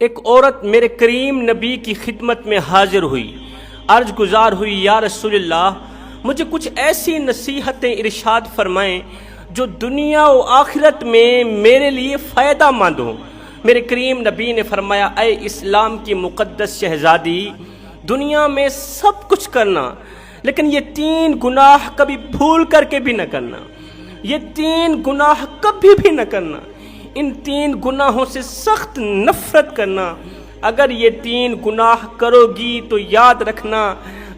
ایک عورت میرے کریم نبی کی خدمت میں حاضر ہوئی، عرض گزار ہوئی، یا رسول اللہ مجھے کچھ ایسی نصیحتیں ارشاد فرمائیں جو دنیا و آخرت میں میرے لیے فائدہ مند ہوں۔ میرے کریم نبی نے فرمایا، اے اسلام کی مقدس شہزادی، دنیا میں سب کچھ کرنا لیکن یہ 3 گناہ کبھی بھول کر کے بھی نہ کرنا، یہ 3 گناہ کبھی بھی نہ کرنا، ان 3 گناہوں سے سخت نفرت کرنا۔ اگر یہ 3 گناہ کرو گی تو یاد رکھنا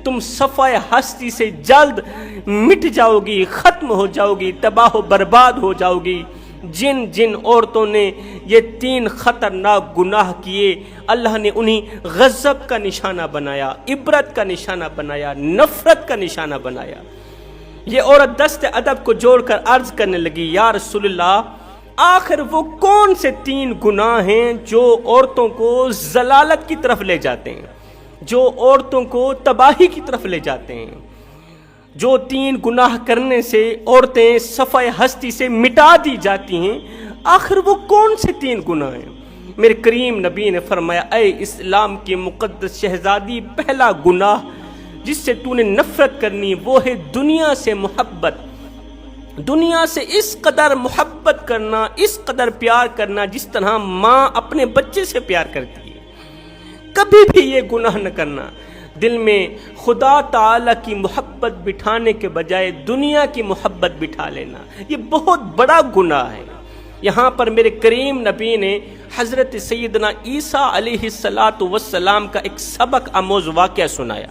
تم صفحہ ہستی سے جلد مٹ جاؤ گی، ختم ہو جاؤ گی، تباہ و برباد ہو جاؤ گی۔ جن جن عورتوں نے یہ 3 خطرناک گناہ کیے، اللہ نے انہیں غضب کا نشانہ بنایا، عبرت کا نشانہ بنایا، نفرت کا نشانہ بنایا۔ یہ عورت دست ادب کو جوڑ کر عرض کرنے لگی، یا رسول اللہ آخر وہ کون سے 3 گناہ ہیں جو عورتوں کو ضلالت کی طرف لے جاتے ہیں، جو عورتوں کو تباہی کی طرف لے جاتے ہیں؟ جو 3 گناہ کرنے سے عورتیں صفحہ ہستی سے مٹا دی جاتی ہیں، آخر وہ کون سے 3 گناہ ہیں؟ میرے کریم نبی نے فرمایا، اے اسلام کی مقدس شہزادی، پہلا گناہ جس سے تو نے نفرت کرنی وہ ہے دنیا سے محبت۔ دنیا سے اس قدر محبت کرنا، اس قدر پیار کرنا جس طرح ماں اپنے بچے سے پیار کرتی ہے۔ کبھی بھی یہ گناہ نہ کرنا، دل میں خدا تعالی کی محبت بٹھانے کے بجائے دنیا کی محبت بٹھا لینا، یہ بہت بڑا گناہ ہے۔ یہاں پر میرے کریم نبی نے حضرت سیدنا عیسیٰ علیہ السلام کا ایک سبق آموز واقعہ سنایا۔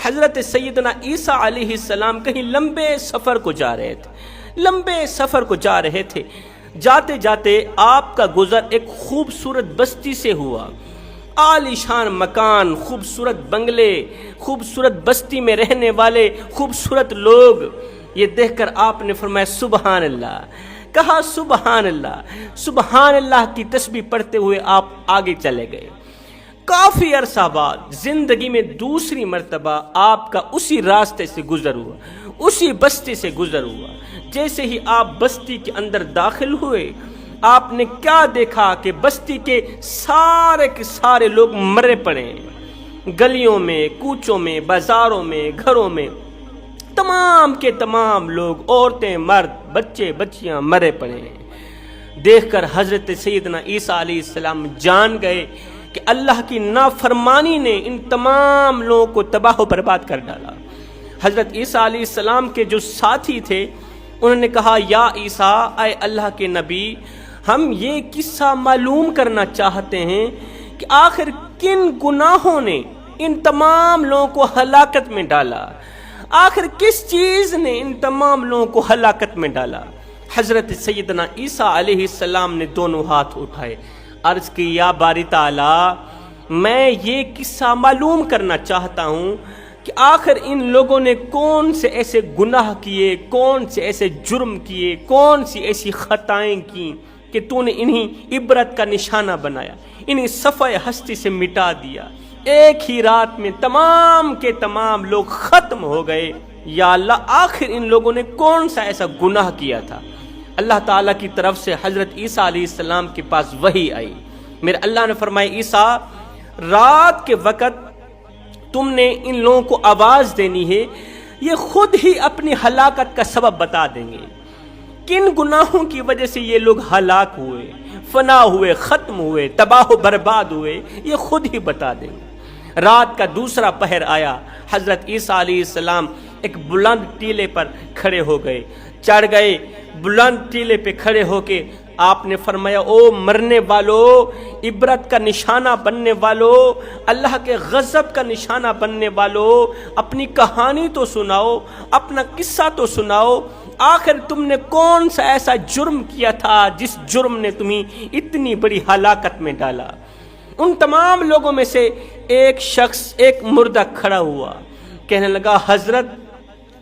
حضرت سیدنا عیسیٰ علیہ السلام کہیں لمبے سفر کو جا رہے تھے، جاتے جاتے آپ کا گزر ایک خوبصورت بستی سے ہوا۔ عالی شان مکان، خوبصورت بنگلے، خوبصورت بستی میں رہنے والے خوبصورت لوگ، یہ دیکھ کر آپ نے فرمایا سبحان اللہ، کہا سبحان اللہ، سبحان اللہ کی تسبیح پڑھتے ہوئے آپ آگے چلے گئے۔ کافی عرصہ بعد زندگی میں دوسری مرتبہ آپ کا اسی راستے سے گزر ہوا، اسی بستی سے گزر ہوا۔ جیسے ہی آپ بستی کے اندر داخل ہوئے، آپ نے کیا دیکھا کہ بستی کے سارے لوگ مرے پڑے ہیں، گلیوں میں، کوچوں میں، بازاروں میں، گھروں میں، تمام کے تمام لوگ، عورتیں، مرد، بچے، بچیاں مرے پڑے ہیں۔ دیکھ کر حضرت سیدنا عیسیٰ علیہ السلام جان گئے کہ اللہ کی نافرمانی نے ان تمام لوگوں کو تباہ و برباد کر ڈالا۔ حضرت عیسیٰ علیہ السلام کے جو ساتھی تھے انہوں نے کہا، یا عیسیٰ، اے اللہ کے نبی، ہم یہ قصہ معلوم کرنا چاہتے ہیں کہ آخر کن گناہوں نے ان تمام لوگوں کو ہلاکت میں ڈالا، آخر کس چیز نے ان تمام لوگوں کو ہلاکت میں ڈالا؟ حضرت سیدنا عیسیٰ علیہ السلام نے دونوں ہاتھ اٹھائے، عرض کی، یا باری تعالیٰ، میں یہ قصہ معلوم کرنا چاہتا ہوں کہ آخر ان لوگوں نے کون سے ایسے گناہ کیے، کون سے ایسے جرم کیے، کون سی ایسی خطائیں کی کہ تو نے انہیں عبرت کا نشانہ بنایا، انہیں صفحہ ہستی سے مٹا دیا۔ ایک ہی رات میں تمام کے تمام لوگ ختم ہو گئے۔ یا اللہ، آخر ان لوگوں نے کون سا ایسا گناہ کیا تھا؟ اللہ تعالیٰ کی طرف سے حضرت عیسیٰ علیہ السلام کے پاس وحی آئی۔ میرے اللہ نے فرمایا، عیسیٰ، رات کے وقت تم نے ان لوگوں کو آواز دینی ہے، یہ خود ہی اپنی ہلاکت کا سبب بتا دیں گے۔ کن گناہوں کی وجہ سے یہ لوگ ہلاک ہوئے، فنا ہوئے، ختم ہوئے، تباہ و برباد ہوئے، یہ خود ہی بتا دیں گے۔ رات کا دوسرا پہر آیا، حضرت عیسیٰ علیہ السلام ایک بلند ٹیلے پر کھڑے ہو گئے، چڑھ گئے، بلند ٹیلے پہ کھڑے ہو کے آپ نے فرمایا، او مرنے والو، عبرت کا نشانہ بننے والو، اللہ کے غضب کا نشانہ بننے والو، اپنی کہانی تو سناؤ، اپنا قصہ تو سناؤ، آخر تم نے کون سا ایسا جرم کیا تھا جس جرم نے تمہیں اتنی بڑی ہلاکت میں ڈالا؟ ان تمام لوگوں میں سے ایک شخص، ایک مردہ کھڑا ہوا، کہنے لگا، حضرت،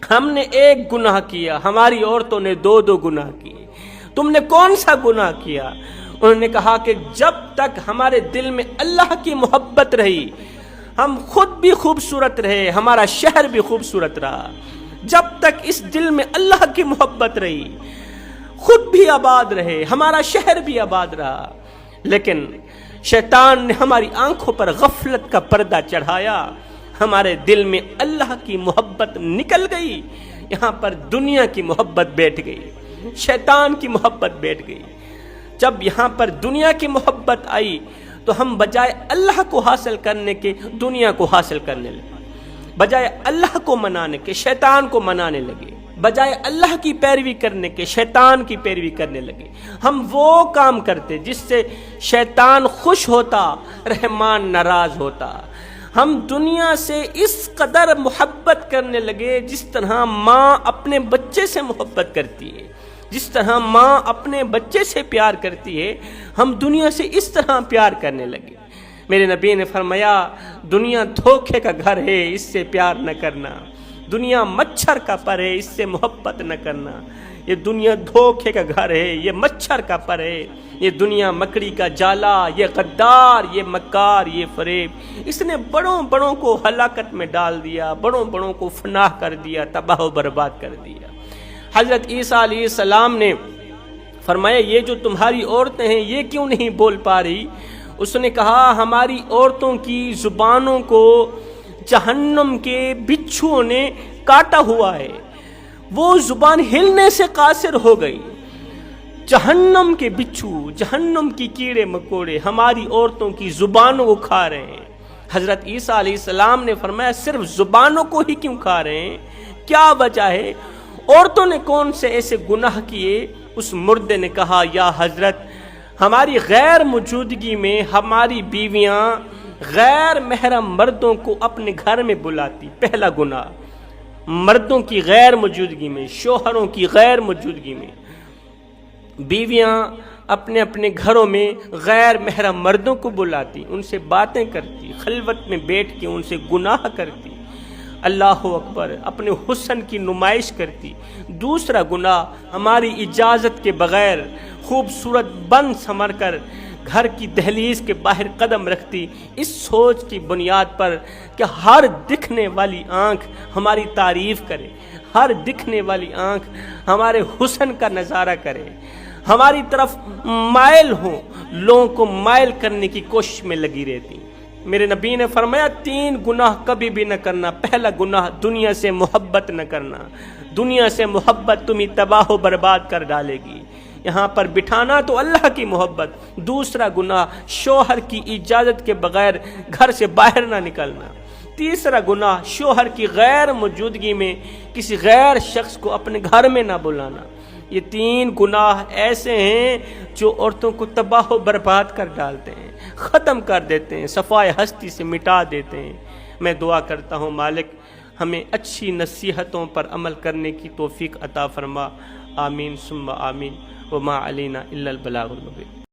ہم نے ایک گناہ کیا، ہماری عورتوں نے 2 گناہ کیے، تم نے کون سا گناہ کیا؟ انہوں نے کہا کہ جب تک ہمارے دل میں اللہ کی محبت رہی، ہم خود بھی خوبصورت رہے، ہمارا شہر بھی خوبصورت رہا، جب تک اس دل میں اللہ کی محبت رہی، خود بھی آباد رہے، ہمارا شہر بھی آباد رہا۔ لیکن شیطان نے ہماری آنکھوں پر غفلت کا پردہ چڑھایا، ہمارے دل میں اللہ کی محبت نکل گئی، یہاں پر دنیا کی محبت بیٹھ گئی، شیطان کی محبت بیٹھ گئی۔ جب یہاں پر دنیا کی محبت آئی تو ہم بجائے اللہ کو حاصل کرنے کے دنیا کو حاصل کرنے لگے، بجائے اللہ کو منانے کے شیطان کو منانے لگے، بجائے اللہ کی پیروی کرنے کے شیطان کی پیروی کرنے لگے۔ ہم وہ کام کرتے جس سے شیطان خوش ہوتا، رحمان ناراض ہوتا۔ ہم دنیا سے اس قدر محبت کرنے لگے جس طرح ماں اپنے بچے سے محبت کرتی ہے، جس طرح ماں اپنے بچے سے پیار کرتی ہے، ہم دنیا سے اس طرح پیار کرنے لگے۔ میرے نبی نے فرمایا دنیا دھوکے کا گھر ہے، اس سے پیار نہ کرنا، دنیا مچھر کا پر ہے، اس سے محبت نہ کرنا، یہ دنیا دھوکے کا گھر ہے، یہ مچھر کا پر ہے، یہ دنیا مکڑی کا جالا، یہ غدار، یہ مکار، یہ فریب، اس نے بڑوں بڑوں کو ہلاکت میں ڈال دیا، بڑوں بڑوں کو فنا کر دیا، تباہ و برباد کر دیا۔ حضرت عیسیٰ علیہ السلام نے فرمایا یہ جو تمہاری عورتیں ہیں یہ کیوں نہیں بول پا رہی؟ اس نے کہا ہماری عورتوں کی زبانوں کو جہنم کے بچھوؤں نے کاٹا ہوا ہے، وہ زبان ہلنے سے قاصر ہو گئی۔ جہنم کے بچھو، جہنم کی کیڑے مکوڑے ہماری عورتوں کی زبانوں کو کھا رہے ہیں۔ حضرت عیسیٰ علیہ السلام نے فرمایا صرف زبانوں کو ہی کیوں کھا رہے ہیں؟ کیا وجہ ہے؟ عورتوں نے کون سے ایسے گناہ کیے؟ اس مردے نے کہا یا حضرت ہماری غیر موجودگی میں ہماری بیویاں غیر محرم مردوں کو اپنے گھر میں بلاتی، پہلا گناہ۔ مردوں کی غیر موجودگی میں، شوہروں کی غیر موجودگی میں بیویاں اپنے اپنے گھروں میں غیر محرم مردوں کو بلاتی، ان سے باتیں کرتی، خلوت میں بیٹھ کے ان سے گناہ کرتی، اللہ اکبر، اپنے حسن کی نمائش کرتی۔ دوسرا گناہ ہماری اجازت کے بغیر خوبصورت بن سمر کر گھر کی دہلیز کے باہر قدم رکھتی، اس سوچ کی بنیاد پر کہ ہر دکھنے والی آنکھ ہماری تعریف کرے، ہر دکھنے والی آنکھ ہمارے حسن کا نظارہ کرے، ہماری طرف مائل ہوں، لوگوں کو مائل کرنے کی کوشش میں لگی رہتی۔ میرے نبی نے فرمایا 3 گناہ کبھی بھی نہ کرنا۔ پہلا گناہ دنیا سے محبت نہ کرنا، دنیا سے محبت تمہیں تباہ و برباد کر ڈالے گی، یہاں پر بٹھانا تو اللہ کی محبت۔ دوسرا گناہ شوہر کی اجازت کے بغیر گھر سے باہر نہ نکلنا۔ تیسرا گناہ شوہر کی غیر موجودگی میں کسی غیر شخص کو اپنے گھر میں نہ بلانا۔ یہ 3 گناہ ایسے ہیں جو عورتوں کو تباہ و برباد کر ڈالتے ہیں، ختم کر دیتے ہیں، صفائے ہستی سے مٹا دیتے ہیں۔ میں دعا کرتا ہوں مالک ہمیں اچھی نصیحتوں پر عمل کرنے کی توفیق عطا فرما، آمین ثم آمین، وما علینا الا البلاغ المبین۔